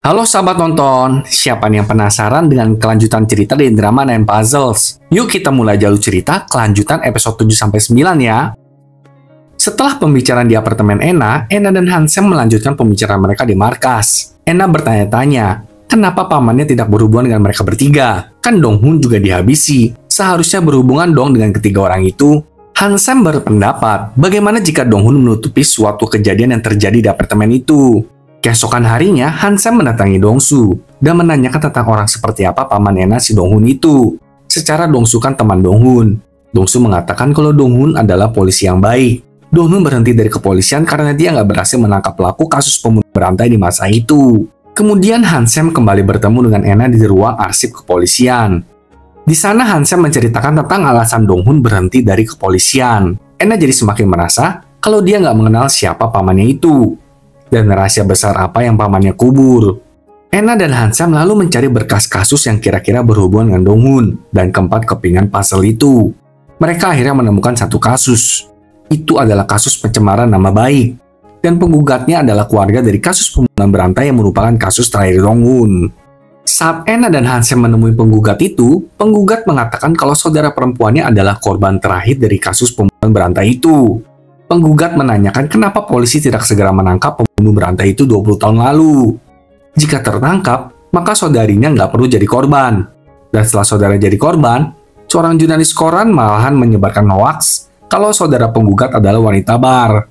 Halo sahabat nonton, siapa nih yang penasaran dengan kelanjutan cerita di drama Nine Puzzles? Yuk kita mulai jalur cerita kelanjutan episode 7-9 ya. Setelah pembicaraan di apartemen Enna dan Hansem melanjutkan pembicaraan mereka di markas. Enna bertanya-tanya, kenapa pamannya tidak berhubungan dengan mereka bertiga? Kan Donghun juga dihabisi, seharusnya berhubungan dong dengan ketiga orang itu. Hansem berpendapat, bagaimana jika Donghun menutupi suatu kejadian yang terjadi di apartemen itu? Keesokan harinya, Hansem mendatangi Dongsu dan menanyakan tentang orang seperti apa paman Enna si Donghun itu. Secara Dongsu kan teman Donghun. Dongsu mengatakan kalau Donghun adalah polisi yang baik. Donghun berhenti dari kepolisian karena dia nggak berhasil menangkap pelaku kasus pembunuhan berantai di masa itu. Kemudian Hansem kembali bertemu dengan Enna di ruang arsip kepolisian. Di sana Hansem menceritakan tentang alasan Donghun berhenti dari kepolisian. Enna jadi semakin merasa kalau dia nggak mengenal siapa pamannya itu. Dan rahasia besar apa yang pamannya kubur. Enna dan Hansem lalu mencari berkas kasus yang kira-kira berhubungan dengan Donghun dan keempat kepingan puzzle itu. Mereka akhirnya menemukan satu kasus. Itu adalah kasus pencemaran nama baik. Dan penggugatnya adalah keluarga dari kasus pembunuhan berantai yang merupakan kasus terakhir Donghun. Saat Enna dan Hansem menemui penggugat itu, penggugat mengatakan kalau saudara perempuannya adalah korban terakhir dari kasus pembunuhan berantai itu. Penggugat menanyakan kenapa polisi tidak segera menangkap pembunuh berantai itu 20 tahun lalu. Jika tertangkap, maka saudarinya nggak perlu jadi korban. Dan setelah saudara jadi korban, seorang jurnalis koran malahan menyebarkan hoaks kalau saudara penggugat adalah wanita bar.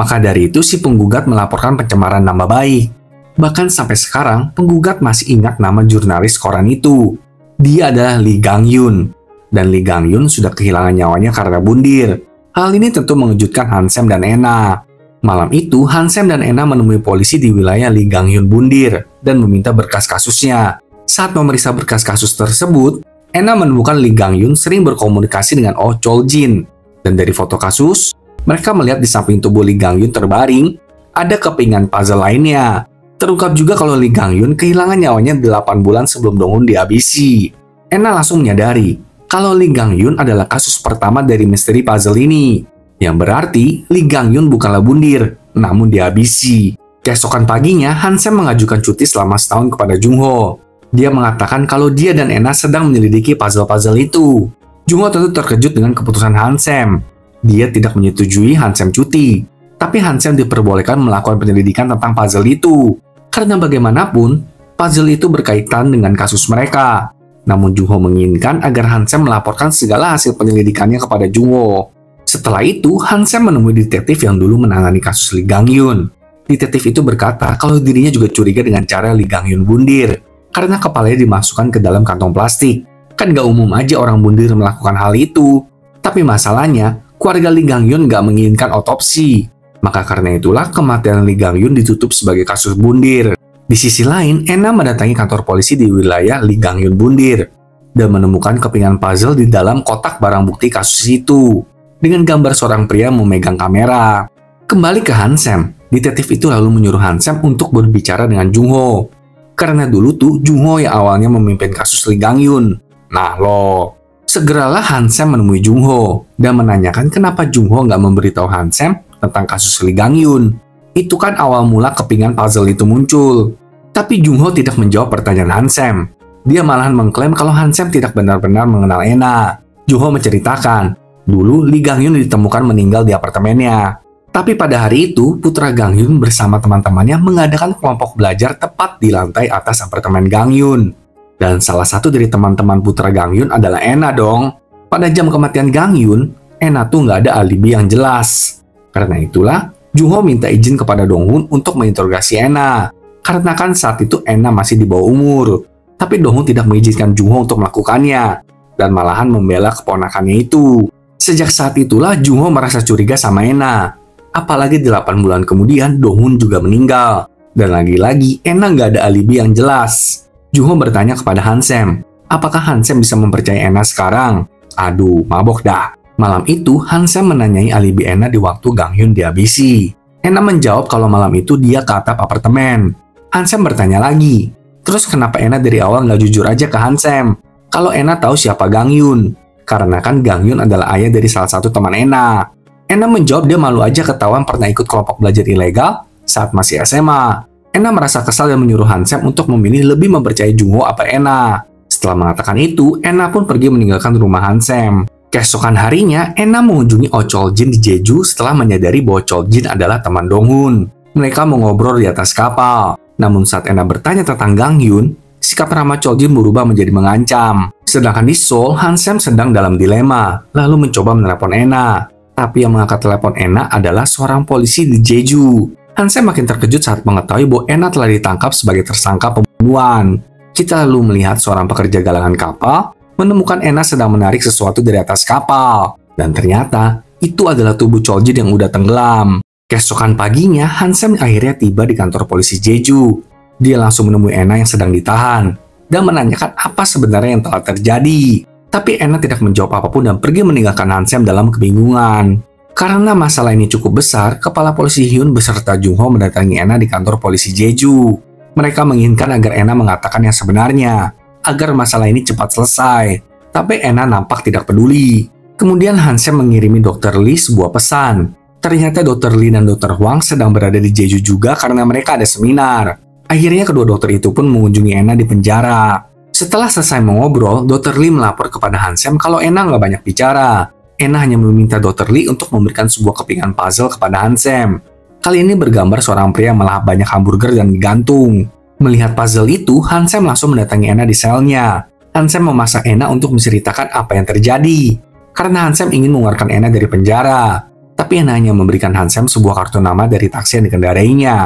Maka dari itu si penggugat melaporkan pencemaran nama baik. Bahkan sampai sekarang, penggugat masih ingat nama jurnalis koran itu. Dia adalah Lee Gang-yun. Dan Lee Gang-yun sudah kehilangan nyawanya karena bundir. Hal ini tentu mengejutkan Hansem dan Enna. Malam itu, Hansem dan Enna menemui polisi di wilayah Lee Gang-yun bundir dan meminta berkas kasusnya. Saat memeriksa berkas kasus tersebut, Enna menemukan Lee Gang-yun sering berkomunikasi dengan Oh Chol-jin. Dan dari foto kasus, mereka melihat di samping tubuh Lee Gang-yun terbaring, ada kepingan puzzle lainnya. Terungkap juga kalau Lee Gang-yun kehilangan nyawanya 8 bulan sebelum Donghun dihabisi. Enna langsung menyadari kalau Lee Gang-yun adalah kasus pertama dari misteri puzzle ini. Yang berarti, Lee Gang-yun bukanlah bundir, namun dihabisi. Keesokan paginya, Hansem mengajukan cuti selama setahun kepada Jung-ho. Dia mengatakan kalau dia dan Enna sedang menyelidiki puzzle-puzzle itu. Jung-ho tentu terkejut dengan keputusan Hansem. Dia tidak menyetujui Hansem cuti. Tapi Hansem diperbolehkan melakukan penyelidikan tentang puzzle itu. Karena bagaimanapun, puzzle itu berkaitan dengan kasus mereka. Namun Jung-ho menginginkan agar Hansem melaporkan segala hasil penyelidikannya kepada Jung-ho. Setelah itu, Hansem menemui detektif yang dulu menangani kasus Lee Gang-yun. Detektif itu berkata kalau dirinya juga curiga dengan cara Lee Gang-yun bundir, karena kepalanya dimasukkan ke dalam kantong plastik. Kan gak umum aja orang bundir melakukan hal itu. Tapi masalahnya, keluarga Lee Gang-yun gak menginginkan otopsi. Maka karena itulah kematian Lee Gang-yun ditutup sebagai kasus bundir. Di sisi lain, Enna mendatangi kantor polisi di wilayah Lee Gang-yun bundir dan menemukan kepingan puzzle di dalam kotak barang bukti kasus itu dengan gambar seorang pria memegang kamera. Kembali ke Hansem, detektif itu lalu menyuruh Hansem untuk berbicara dengan Jung-ho. Karena dulu tuh Jung-ho yang awalnya memimpin kasus Lee Gang-yun. Nah loh, segeralah Hansem menemui Jung-ho dan menanyakan kenapa Jung-ho nggak memberitahu Hansem tentang kasus Lee Gang-yun. Itu kan awal mula kepingan puzzle itu muncul. Tapi Jung-ho tidak menjawab pertanyaan Hansem. Dia malahan mengklaim kalau Hansem tidak benar-benar mengenal Enna. Jung-ho menceritakan, dulu Lee Gang-yun ditemukan meninggal di apartemennya. Tapi pada hari itu, putra Gang-yun bersama teman-temannya mengadakan kelompok belajar tepat di lantai atas apartemen Gang-yun. Dan salah satu dari teman-teman putra Gang-yun adalah Enna dong. Pada jam kematian Gang-yun, Enna tuh nggak ada alibi yang jelas. Karena itulah, Jung-ho minta izin kepada Donghun untuk menginterogasi Enna. Karena kan saat itu Enna masih di bawah umur. Tapi Donghun tidak mengizinkan Jung-ho untuk melakukannya. Dan malahan membela keponakannya itu. Sejak saat itulah Jung-ho merasa curiga sama Enna. Apalagi 8 bulan kemudian Donghun juga meninggal. Dan lagi-lagi Enna nggak ada alibi yang jelas. Jung-ho bertanya kepada Hansem, apakah Hansem bisa mempercayai Enna sekarang? Aduh, mabok dah. Malam itu, Hansem menanyai alibi Enna di waktu Gang-yun dihabisi. Enna menjawab kalau malam itu dia ke atap apartemen. Hansem bertanya lagi, terus kenapa Enna dari awal nggak jujur aja ke Hansem? Kalau Enna tahu siapa Gang-yun? Karena kan Gang-yun adalah ayah dari salah satu teman Enna. Enna menjawab dia malu aja ketahuan pernah ikut kelompok belajar ilegal saat masih SMA. Ena merasa kesal dan menyuruh Hansem untuk memilih lebih mempercayai Jungho apa Ena. Setelah mengatakan itu, Ena pun pergi meninggalkan rumah Hansem. Keesokan harinya, Ena mengunjungi Oh Chol-jin di Jeju setelah menyadari bahwa Chol-jin adalah teman Dong-hun. Mereka mengobrol di atas kapal. Namun saat Ena bertanya tentang Gang-hyun, sikap ramah Chol-jin berubah menjadi mengancam. Sedangkan di Seoul, Hansem sedang dalam dilema, lalu mencoba menelepon Ena. Tapi yang mengangkat telepon Ena adalah seorang polisi di Jeju. Hansem makin terkejut saat mengetahui bahwa Ena telah ditangkap sebagai tersangka pembunuhan. Kita lalu melihat seorang pekerja galangan kapal menemukan Ena sedang menarik sesuatu dari atas kapal. Dan ternyata, itu adalah tubuh Chol-jin yang udah tenggelam. Keesokan paginya, Hansem akhirnya tiba di kantor polisi Jeju. Dia langsung menemui Ena yang sedang ditahan dan menanyakan apa sebenarnya yang telah terjadi. Tapi Ena tidak menjawab apapun dan pergi meninggalkan Hansem dalam kebingungan. Karena masalah ini cukup besar, kepala polisi Hyun beserta Jungho mendatangi Ena di kantor polisi Jeju. Mereka menginginkan agar Ena mengatakan yang sebenarnya, agar masalah ini cepat selesai. Tapi Ena nampak tidak peduli. Kemudian Hansem mengirimi Dr. Lee sebuah pesan. Ternyata Dr. Lee dan Dr. Hwang sedang berada di Jeju juga karena mereka ada seminar. Akhirnya kedua dokter itu pun mengunjungi Ena di penjara. Setelah selesai mengobrol, Dr. Lee melapor kepada Hansem kalau Ena nggak banyak bicara. Ena hanya meminta Dr. Lee untuk memberikan sebuah kepingan puzzle kepada Hansem. Kali ini bergambar seorang pria melahap banyak hamburger dan digantung. Melihat puzzle itu, Hansem langsung mendatangi Ena di selnya. Hansem memaksa Ena untuk menceritakan apa yang terjadi. Karena Hansem ingin mengeluarkan Ena dari penjara. Tapi Ena hanya memberikan Hansem sebuah kartu nama dari taksi yang dikendarainya.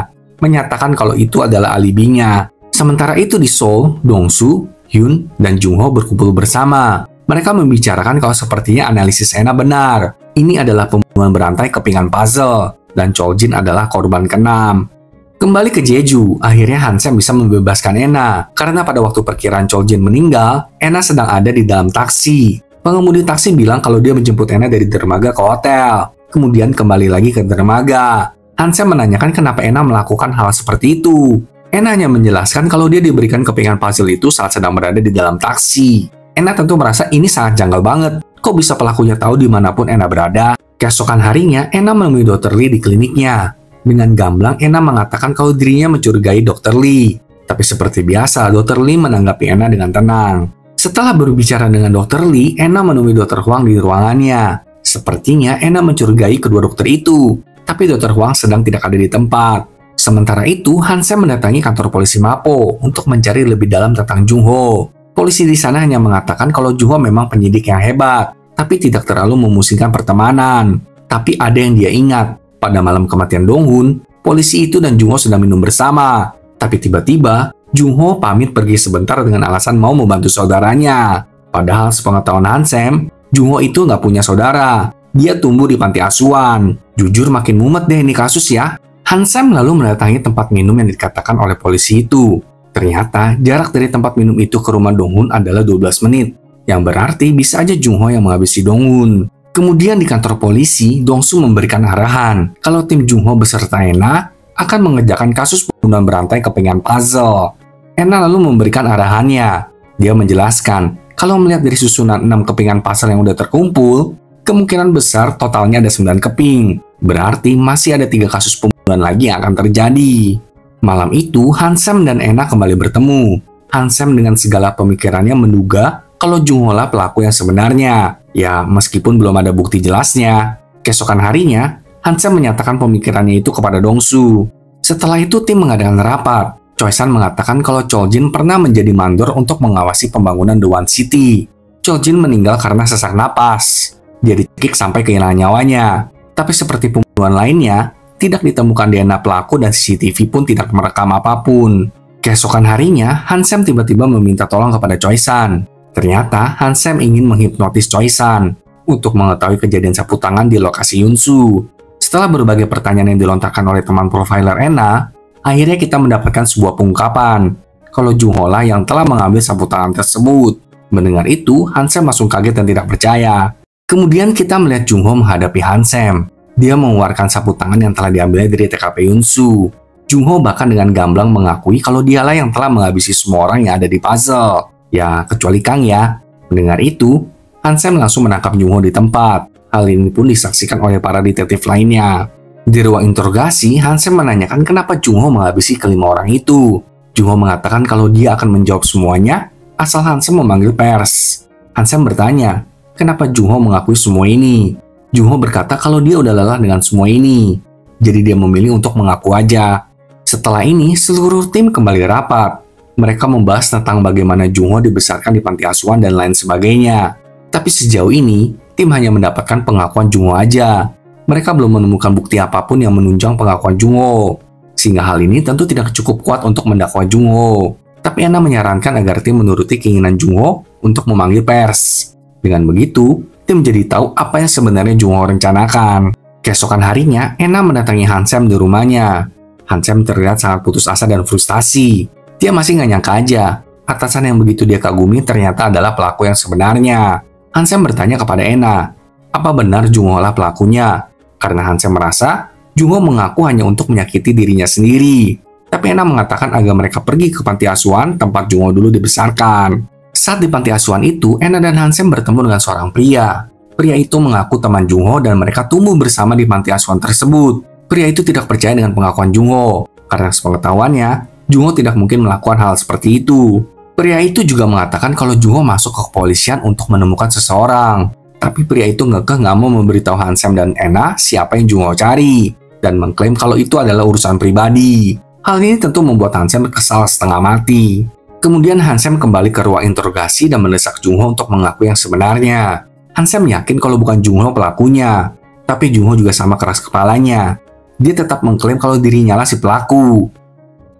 Menyatakan kalau itu adalah alibinya. Sementara itu di Seoul, Dongsu, Hyun, dan Jungho berkumpul bersama. Mereka membicarakan kalau sepertinya analisis Ena benar. Ini adalah pembunuhan berantai kepingan puzzle, dan Chol-jin adalah korban ke-6. Kembali ke Jeju, akhirnya Hansem bisa membebaskan Ena. Karena pada waktu perkiraan Chol-jin meninggal, Ena sedang ada di dalam taksi. Pengemudi taksi bilang kalau dia menjemput Ena dari dermaga ke hotel. Kemudian kembali lagi ke dermaga. Hansem menanyakan kenapa Ena melakukan hal seperti itu. Ena hanya menjelaskan kalau dia diberikan kepingan puzzle itu saat sedang berada di dalam taksi. Ena tentu merasa ini sangat janggal banget. Kok bisa pelakunya tahu dimanapun Ena berada? Keesokan harinya, Ena menemui Dr. Lee di kliniknya. Dengan gamblang, Ena mengatakan kalau dirinya mencurigai Dr. Lee. Tapi seperti biasa, Dr. Lee menanggapi Ena dengan tenang. Setelah berbicara dengan Dr. Lee, Ena menemui Dr. Hwang di ruangannya. Sepertinya Ena mencurigai kedua dokter itu. Tapi Dr. Hwang sedang tidak ada di tempat. Sementara itu, Hansem mendatangi kantor polisi Mapo untuk mencari lebih dalam tentang Jungho. Polisi di sana hanya mengatakan kalau Jungho memang penyidik yang hebat, tapi tidak terlalu memusingkan pertemanan. Tapi ada yang dia ingat, pada malam kematian Dong-hun, polisi itu dan Jungho sedang minum bersama. Tapi tiba-tiba, Jungho pamit pergi sebentar dengan alasan mau membantu saudaranya. Padahal sepengetahuan Hansem, Jungho itu nggak punya saudara. Dia tumbuh di panti asuhan. Jujur makin mumet deh ini kasus ya. Hansem lalu mendatangi tempat minum yang dikatakan oleh polisi itu. Ternyata, jarak dari tempat minum itu ke rumah Dong-hun adalah 12 menit. Yang berarti bisa aja Jungho yang menghabisi Dong-hun. Kemudian di kantor polisi, Dong-su memberikan arahan kalau tim Jungho beserta Ena akan mengerjakan kasus pembunuhan berantai kepingan puzzle. Ena lalu memberikan arahannya. Dia menjelaskan, kalau melihat dari susunan 6 kepingan puzzle yang udah terkumpul, kemungkinan besar totalnya ada 9 keping. Berarti masih ada 3 kasus pembunuhan lagi yang akan terjadi. Malam itu, Hansem dan Ena kembali bertemu. Hansem dengan segala pemikirannya menduga kalau Jungho lah pelaku yang sebenarnya. Ya, meskipun belum ada bukti jelasnya. Keesokan harinya, Hansem menyatakan pemikirannya itu kepada Dongsu. Setelah itu, tim mengadakan rapat. Choi-san mengatakan kalau Chol-jin pernah menjadi mandor untuk mengawasi pembangunan The One City. Chol-jin meninggal karena sesak napas. Dia dicekik sampai kehilangan nyawanya. Tapi seperti pembunuhan lainnya, tidak ditemukan DNA pelaku dan CCTV pun tidak merekam apapun. Keesokan harinya, Hansem tiba-tiba meminta tolong kepada Choi-san. Ternyata, Hansem ingin menghipnotis Choi-san untuk mengetahui kejadian sapu tangan di lokasi Yunsu. Setelah berbagai pertanyaan yang dilontarkan oleh teman profiler Ena, akhirnya kita mendapatkan sebuah pengungkapan kalau Jungho lah yang telah mengambil sapu tangan tersebut. Mendengar itu, Hansem langsung kaget dan tidak percaya. Kemudian kita melihat Jungho menghadapi Hansem. Dia mengeluarkan sapu tangan yang telah diambilnya dari TKP Yunsu. Jungho bahkan dengan gamblang mengakui kalau dialah yang telah menghabisi semua orang yang ada di puzzle. Ya, kecuali Kang ya. Mendengar itu, Hansem langsung menangkap Jungho di tempat. Hal ini pun disaksikan oleh para detektif lainnya. Di ruang interogasi, Hansem menanyakan kenapa Jungho menghabisi kelima orang itu. Jungho mengatakan kalau dia akan menjawab semuanya asal Hansem memanggil pers. Hansem bertanya, kenapa Jungho mengakui semua ini? Jungho berkata kalau dia udah lelah dengan semua ini. Jadi dia memilih untuk mengaku aja. Setelah ini, seluruh tim kembali rapat. Mereka membahas tentang bagaimana Jungho dibesarkan di panti asuhan dan lain sebagainya. Tapi sejauh ini, tim hanya mendapatkan pengakuan Jungho aja. Mereka belum menemukan bukti apapun yang menunjang pengakuan Jungho. Sehingga hal ini tentu tidak cukup kuat untuk mendakwa Jungho. Tapi Ena menyarankan agar tim menuruti keinginan Jungho untuk memanggil pers. Dengan begitu, tim jadi tahu apa yang sebenarnya Jungho rencanakan. Keesokan harinya, Ena mendatangi Hansem di rumahnya. Hansem terlihat sangat putus asa dan frustasi. Dia masih nggak nyangka aja, atasan yang begitu dia kagumi ternyata adalah pelaku yang sebenarnya. Hansem bertanya kepada Ena, apa benar Jungho lah pelakunya? Karena Hansem merasa, Jungho mengaku hanya untuk menyakiti dirinya sendiri. Tapi Ena mengatakan agar mereka pergi ke panti asuhan tempat Jungho dulu dibesarkan. Saat di panti asuhan itu, Ena dan Hansem bertemu dengan seorang pria. Pria itu mengaku teman Jungho dan mereka tumbuh bersama di panti asuhan tersebut. Pria itu tidak percaya dengan pengakuan Jungho, karena sepengetahuannya, Jungho tidak mungkin melakukan hal seperti itu. Pria itu juga mengatakan kalau Jungho masuk ke kepolisian untuk menemukan seseorang. Tapi pria itu ngekeh nggak mau memberitahu Hansem dan Ena siapa yang Jungho cari, dan mengklaim kalau itu adalah urusan pribadi. Hal ini tentu membuat Hansem kesal setengah mati. Kemudian Hansem kembali ke ruang interogasi dan mendesak Jungho untuk mengaku yang sebenarnya. Hansem yakin kalau bukan Jungho pelakunya, tapi Jungho juga sama keras kepalanya. Dia tetap mengklaim kalau dirinya lah si pelaku.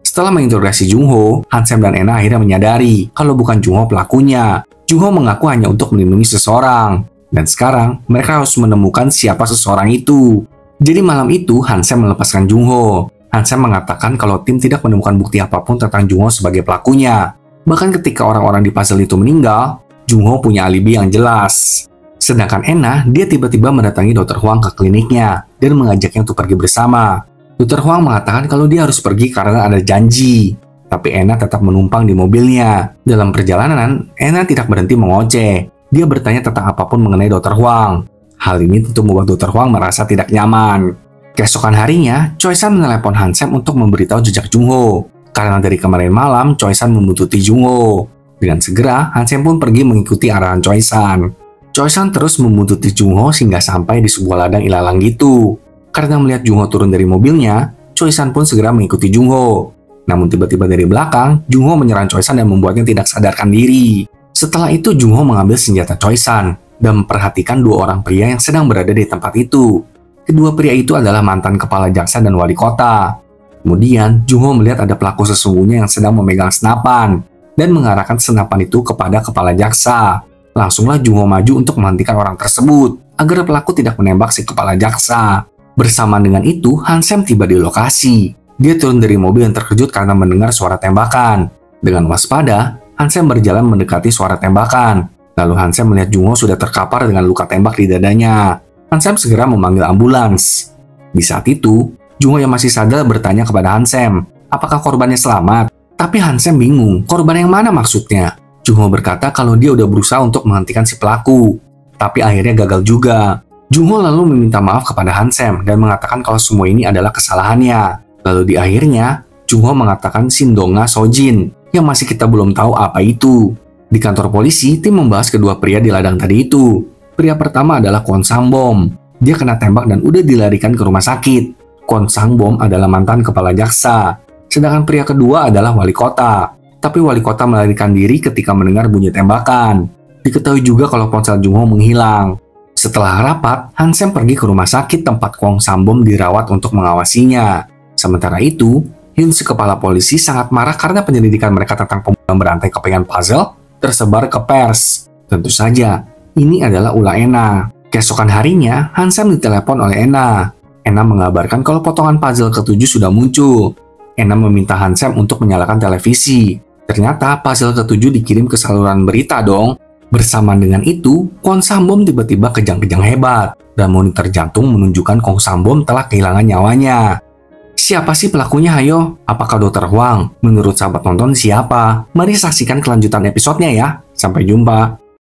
Setelah menginterogasi Jungho, Hansem dan Ena akhirnya menyadari kalau bukan Jungho pelakunya. Jungho mengaku hanya untuk melindungi seseorang. Dan sekarang, mereka harus menemukan siapa seseorang itu. Jadi malam itu, Hansem melepaskan Jungho. Hansem mengatakan kalau tim tidak menemukan bukti apapun tentang Jungho sebagai pelakunya. Bahkan ketika orang-orang di puzzle itu meninggal, Jungho punya alibi yang jelas. Sedangkan Ena, dia tiba-tiba mendatangi Dr. Huang ke kliniknya dan mengajaknya untuk pergi bersama. Dr. Huang mengatakan kalau dia harus pergi karena ada janji. Tapi Ena tetap menumpang di mobilnya. Dalam perjalanan, Ena tidak berhenti mengoceh. Dia bertanya tentang apapun mengenai Dr. Huang. Hal ini tentu membuat Dr. Huang merasa tidak nyaman. Keesokan harinya, Choi San menelepon Hansem untuk memberitahu jejak Jungho. Karena dari kemarin malam, Choi San membuntuti Jungho. Dengan segera, Hansem pun pergi mengikuti arahan Choi San. Choi San terus membuntuti Jungho hingga sampai di sebuah ladang ilalang gitu. Karena melihat Jungho turun dari mobilnya, Choi San pun segera mengikuti Jungho. Namun tiba-tiba dari belakang, Jungho menyerang Choi San dan membuatnya tidak sadarkan diri. Setelah itu, Jungho mengambil senjata Choi San dan memperhatikan dua orang pria yang sedang berada di tempat itu. Kedua pria itu adalah mantan kepala jaksa dan wali kota. Kemudian, Jungho melihat ada pelaku sesungguhnya yang sedang memegang senapan dan mengarahkan senapan itu kepada kepala jaksa. Langsunglah Jungho maju untuk menghentikan orang tersebut agar pelaku tidak menembak si kepala jaksa. Bersamaan dengan itu, Hansem tiba di lokasi. Dia turun dari mobil yang terkejut karena mendengar suara tembakan. Dengan waspada, Hansem berjalan mendekati suara tembakan. Lalu Hansem melihat Jungho sudah terkapar dengan luka tembak di dadanya. Hansem segera memanggil ambulans. Di saat itu, Jungho yang masih sadar bertanya kepada Hansem, apakah korbannya selamat? Tapi Hansem bingung, korban yang mana maksudnya? Jungho berkata kalau dia udah berusaha untuk menghentikan si pelaku. Tapi akhirnya gagal juga. Jungho lalu meminta maaf kepada Hansem dan mengatakan kalau semua ini adalah kesalahannya. Lalu di akhirnya, Jungho mengatakan Shindonga Sojin, yang masih kita belum tahu apa itu. Di kantor polisi, tim membahas kedua pria di ladang tadi itu. Pria pertama adalah Kwon Sang-bom. Dia kena tembak dan udah dilarikan ke rumah sakit. Kwon Sang-bom adalah mantan kepala jaksa. Sedangkan pria kedua adalah wali kota. Tapi wali kota melarikan diri ketika mendengar bunyi tembakan. Diketahui juga kalau ponsel Jungho menghilang. Setelah rapat, Hansem pergi ke rumah sakit tempat Kwon Sang-bom dirawat untuk mengawasinya. Sementara itu, Hyun, si kepala polisi, sangat marah karena penyelidikan mereka tentang pembunuhan berantai kepingan puzzle tersebar ke pers. Tentu saja, ini adalah ulah Ena. Keesokan harinya, Hansem ditelepon oleh Ena. Ena mengabarkan kalau potongan puzzle ke-7 sudah muncul. Ena meminta Hansem untuk menyalakan televisi. Ternyata puzzle ke-7 dikirim ke saluran berita dong. Bersamaan dengan itu, Kwon Sang-bom tiba-tiba kejang-kejang hebat, dan monitor jantung menunjukkan Kwon Sang-bom telah kehilangan nyawanya. Siapa sih pelakunya, hayo? Apakah Dr. Huang? Menurut sahabat nonton siapa? Mari saksikan kelanjutan episodenya ya. Sampai jumpa.